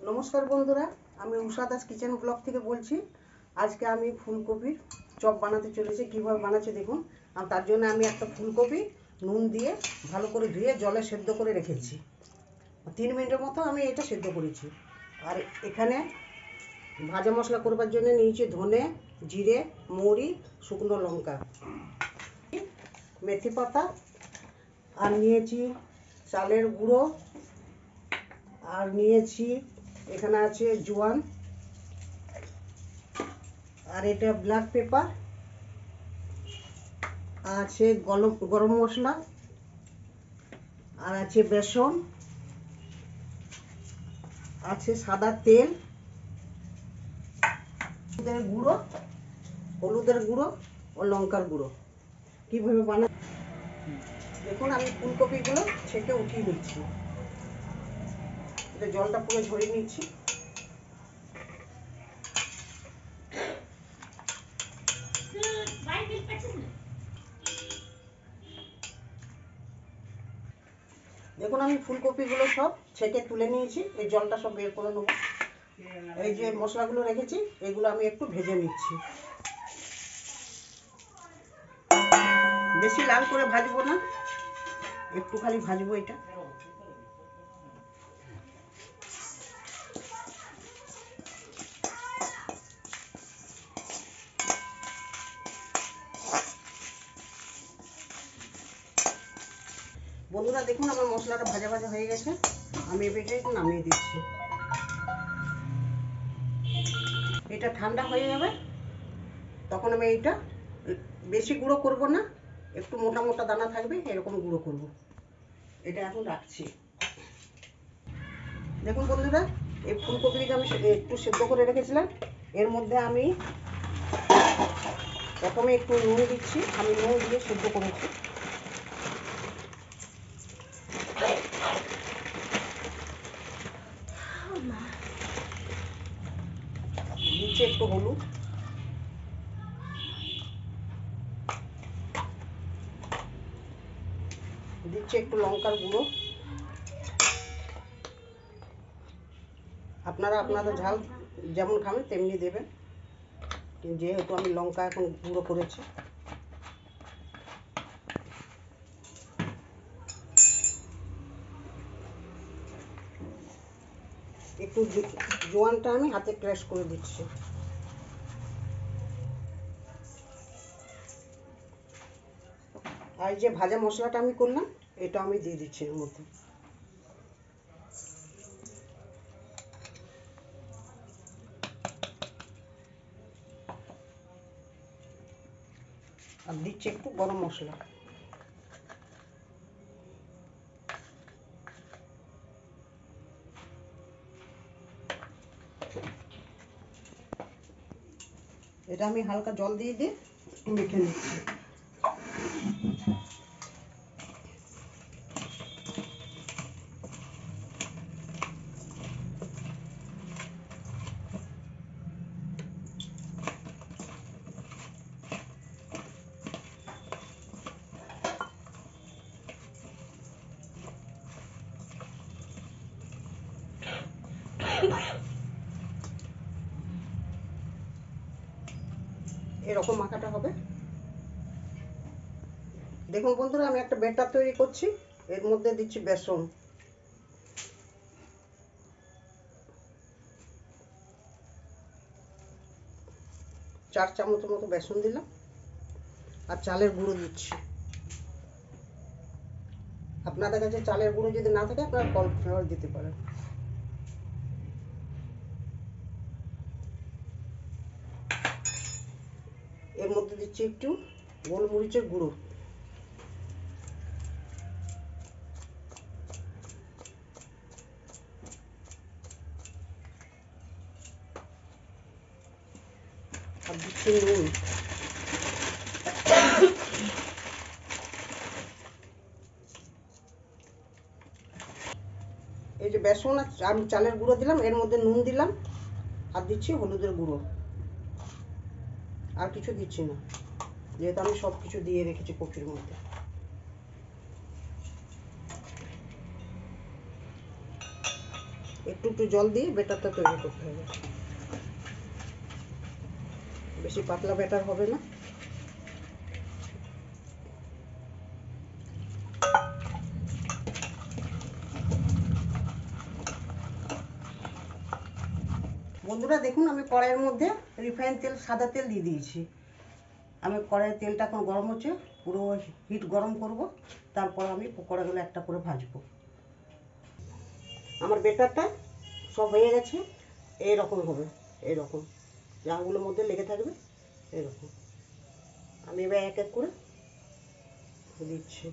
नमस्कार बंधुरा আমি উষা দাস কিচেন ব্লগ থেকে বলছি। আজকে আমি ফুলকপির চপ বানাতে চলেছি। কিভাবে বানাচ্ছি দেখুন। আর তার জন্য আমি একটা ফুলকপি নুন দিয়ে ভালো করে ধুয়ে জলে সেদ্ধ করে রেখেছি। 3 মিনিটের মতো আমি এটা সেদ্ধ করেছি। আর এখানে ভাজা মশলা করবার জন্য নিয়েছি ধনে, জিরে, মৌরি, শুকনো লঙ্কা, মেথি পাতা, আর নিয়েছি চালের গুঁড়ো, আর নিয়েছি এখানে আছে জোয়ান, আর এটা ব্ল্যাক পেপার, আছে গরম মশলা, আর আছে বেসন, আছে সাদা তেল, হলুদের গুঁড়ো ও লঙ্কার গুঁড়ো। কিভাবে বানা দেখুন। আমি ফুলকপিগুলো ছেঁকে উঠিয়ে নিচ্ছি। এটা জলটা পুরো ঝরিয়ে নিচ্ছি। দেখুন আমি ফুলকপিগুলো সব ছেঁকে তুলে নিয়েছি। এই জলটা সব বের করে নেবো। এই যে মশলাগুলো রেখেছি এগুলো আমি একটু ভেজে নিচ্ছি। বেশি লাল করে ভাজবো না, একটু খালি ভাজবো এটা। বন্ধুরা দেখুন আমার মশলাটা ভাজা ভাজা হয়ে গেছে। আমি এবারে একটু নামিয়ে দিচ্ছি। এটা ঠান্ডা হয়ে যাবে, তখন আমি এইটা বেশি গুঁড়ো করব না, একটু মোটা মোটা দানা থাকবে এরকম গুঁড়ো করব। এটা এখন রাখছি। দেখুন বন্ধুরা এই ফুলকপিটা আমি একটু সেদ্ধ করে রেখেছিলাম। এর মধ্যে আমি প্রথমে একটু নুন দিচ্ছি। আমি নুন দিয়ে সেদ্ধ করেছি। দিচ্ছি একটু হলুদ, দিচ্ছি একটু লঙ্কার গুঁড়ো। আপনারা আপনাদের ঝাল যেমন খাবেন তেমনি দেবেন, যেহেতু আমি লঙ্কা এখন গুঁড়ো করেছি। একটু জোয়ানটা আমি হাতে ক্রাশ করে দিচ্ছি। আর যে ভাজা মশলাটা আমি করলাম এটা আমি দিয়ে দিচ্ছি এর মধ্যে। আর দিচ্ছি একটু গরম মশলা। এটা আমি হালকা জল দিয়ে মেখে নিচ্ছি। এরকম মাখাটা হবে। দেখুন বন্ধুরা আমি একটা ব্যাটার তৈরি করছি। এর মধ্যে দিচ্ছি বেসন, চার চামচের মতো বেসন দিলাম। আর চালের গুঁড়ো দিচ্ছি। আপনাদের কাছে চালের গুঁড়ো যদি না থাকে আপনারা কর্নফ্লাওয়ার দিতে পারেন। এর মধ্যে দিচ্ছি একটু গোলমরিচের গুঁড়ো, আর দিচ্ছি নুন। এই যে বেসন আর আমি চালের গুঁড়ো দিলাম, এর মধ্যে নুন দিলাম, আর দিচ্ছি হলুদের গুঁড়ো। আর কিছু দিচ্ছি না, যেহেতু আমি সব কিছু দিয়ে রেখেছি কপির মধ্যে। একটু একটু জল দিয়ে ব্যাটারটা তৈরি করতে হবে। বেশি পাতলা ব্যাটার হবে না। বন্ধুরা দেখুন, আমি কড়াইয়ের মধ্যে রিফাইন তেল, সাদা তেল দিয়ে দিয়েছি। আমি কড়াইয়ের তেলটা এখন গরম হচ্ছে, পুরো হিট গরম করব, তারপর আমি পকোড়াগুলো একটা করে ভাজবো। আমার বেটারটা সব হয়ে গেছে, এইরকম হবে, এইরকম যে আঙুলের মধ্যে লেগে থাকবে এরকম। আমি এবার এক এক করে দিচ্ছি।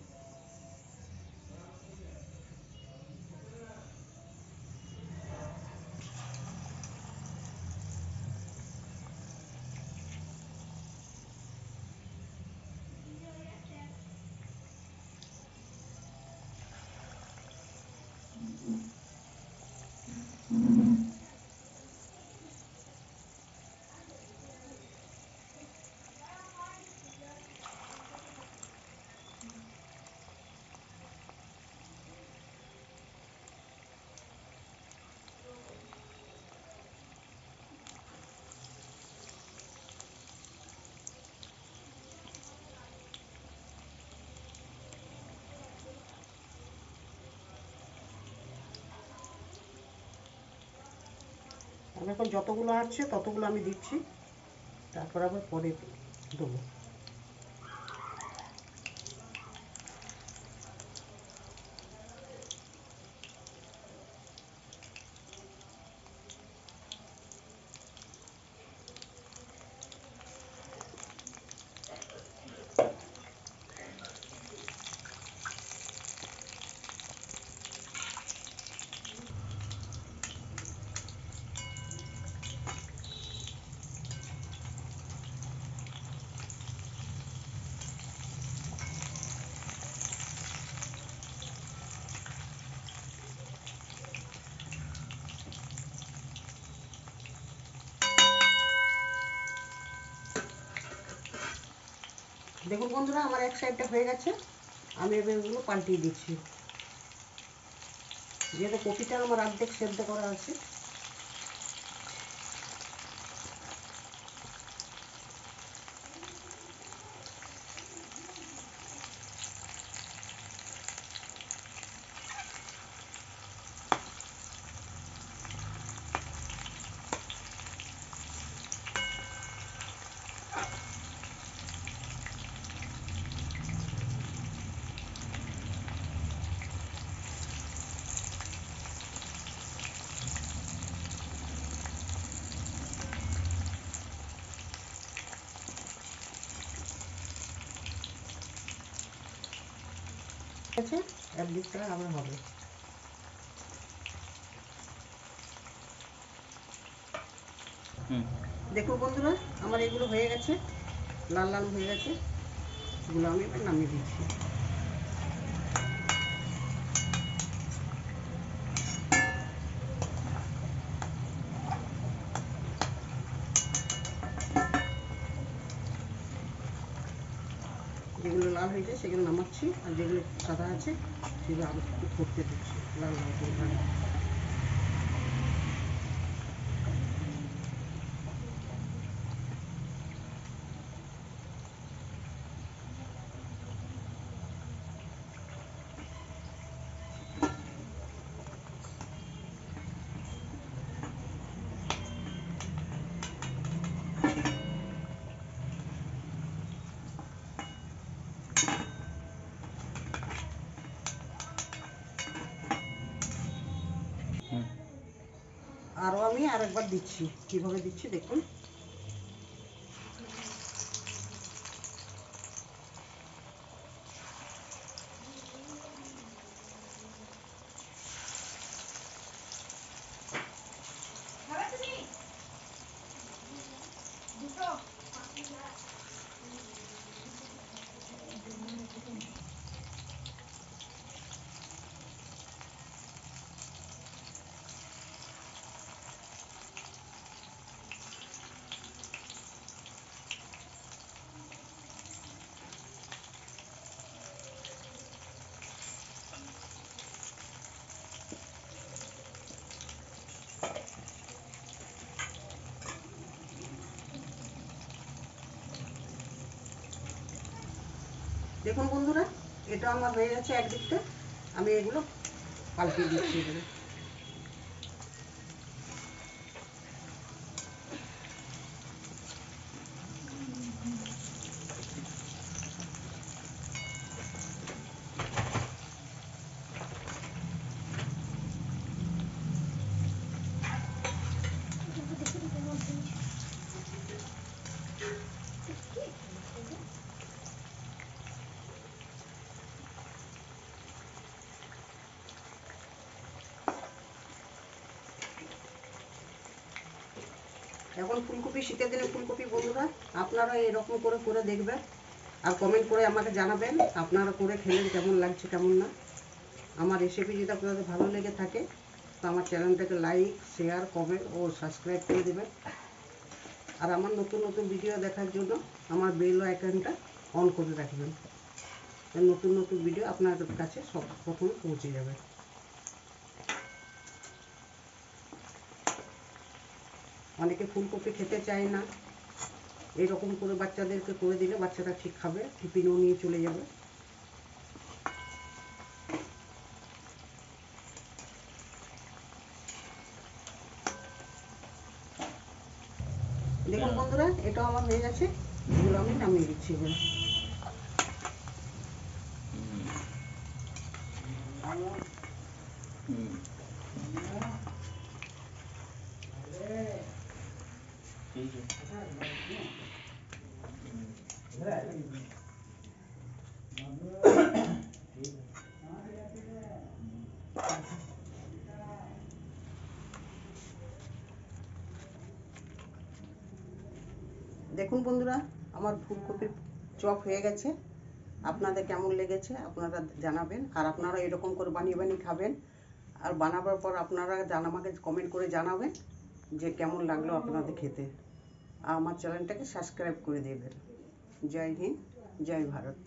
আমি এখন যতগুলো আসছে ততগুলো আমি দিচ্ছি, তারপর আবার পরে দেবো। দেখুন বন্ধুরা, আমার এক সাইডটা হয়ে গেছে, আমি এবার এগুলো পাল্টিয়ে দিচ্ছি। যেহেতু কপিটা আমার অর্ধেক সেদ্ধ করা আছে। ঠিক আছে, একদিকটা আবার হবে। দেখুন বন্ধুরা, আমার এগুলো হয়ে গেছে, লাল লাল হয়ে গেছে, এগুলো আমি এবার নামিয়ে দিচ্ছি। যেগুলো লাল হয়েছে সেগুলো নামাচ্ছি, আর যেগুলো সাদা আছে সেগুলো আবার একটু করতে দিচ্ছি লাল লাল করে ভাজা। আরও আমি আরেকবার দিচ্ছি, কীভাবে দিচ্ছি দেখুন। দেখুন বন্ধুরা, এটা আমার হয়ে গেছে একদিকটা, আমি এগুলো পাল্টে দিচ্ছি এখানে। এখন ফুলকপি, শীতের দিনে ফুলকপি বন্ধুরা আপনারা এরকম করে করে দেখবেন আর কমেন্ট করে আমাকে জানাবেন আপনারা করে খেলেন কেমন লাগছে কেমন না। আমার রেসিপি যদি আপনাদের ভালো লেগে থাকে তো আমার চ্যানেলটাকে লাইক, শেয়ার, কমেন্ট ও সাবস্ক্রাইব করে দেবেন। আর আমার নতুন নতুন ভিডিও দেখার জন্য আমার বেল আইকনটা অন করে রাখবেন, নতুন নতুন ভিডিও আপনাদের কাছে সব প্রথমে পৌঁছে যাবে। অনেকে ফুলকপি খেতে চায় না, এরকম করে বাচ্চাদেরকে করে দিলে বাচ্চারা ঠিক খাবে, টিফিনও নিয়ে চলে যাবে। দেখুন বন্ধুরা, এটাও আমার হয়ে গেছে, এগুলো আমি নামিয়ে দিচ্ছি এবার। দেখুন বন্ধুরা, আমার ফুলকপির চপ হয়ে গেছে। আপনাদের কেমন লেগেছে আপনারা জানাবেন, আর আপনারা এরকম করে বানিয়ে বানিয়ে খাবেন। আর বানাবার পর আপনারা আমাকে কমেন্ট করে জানাবেন যে কেমন লাগলো আপনাদের খেতে। আর আমার চ্যানেলটাকে সাবস্ক্রাইব করে দেবেন। জয় হিন্দ, জয় ভারত।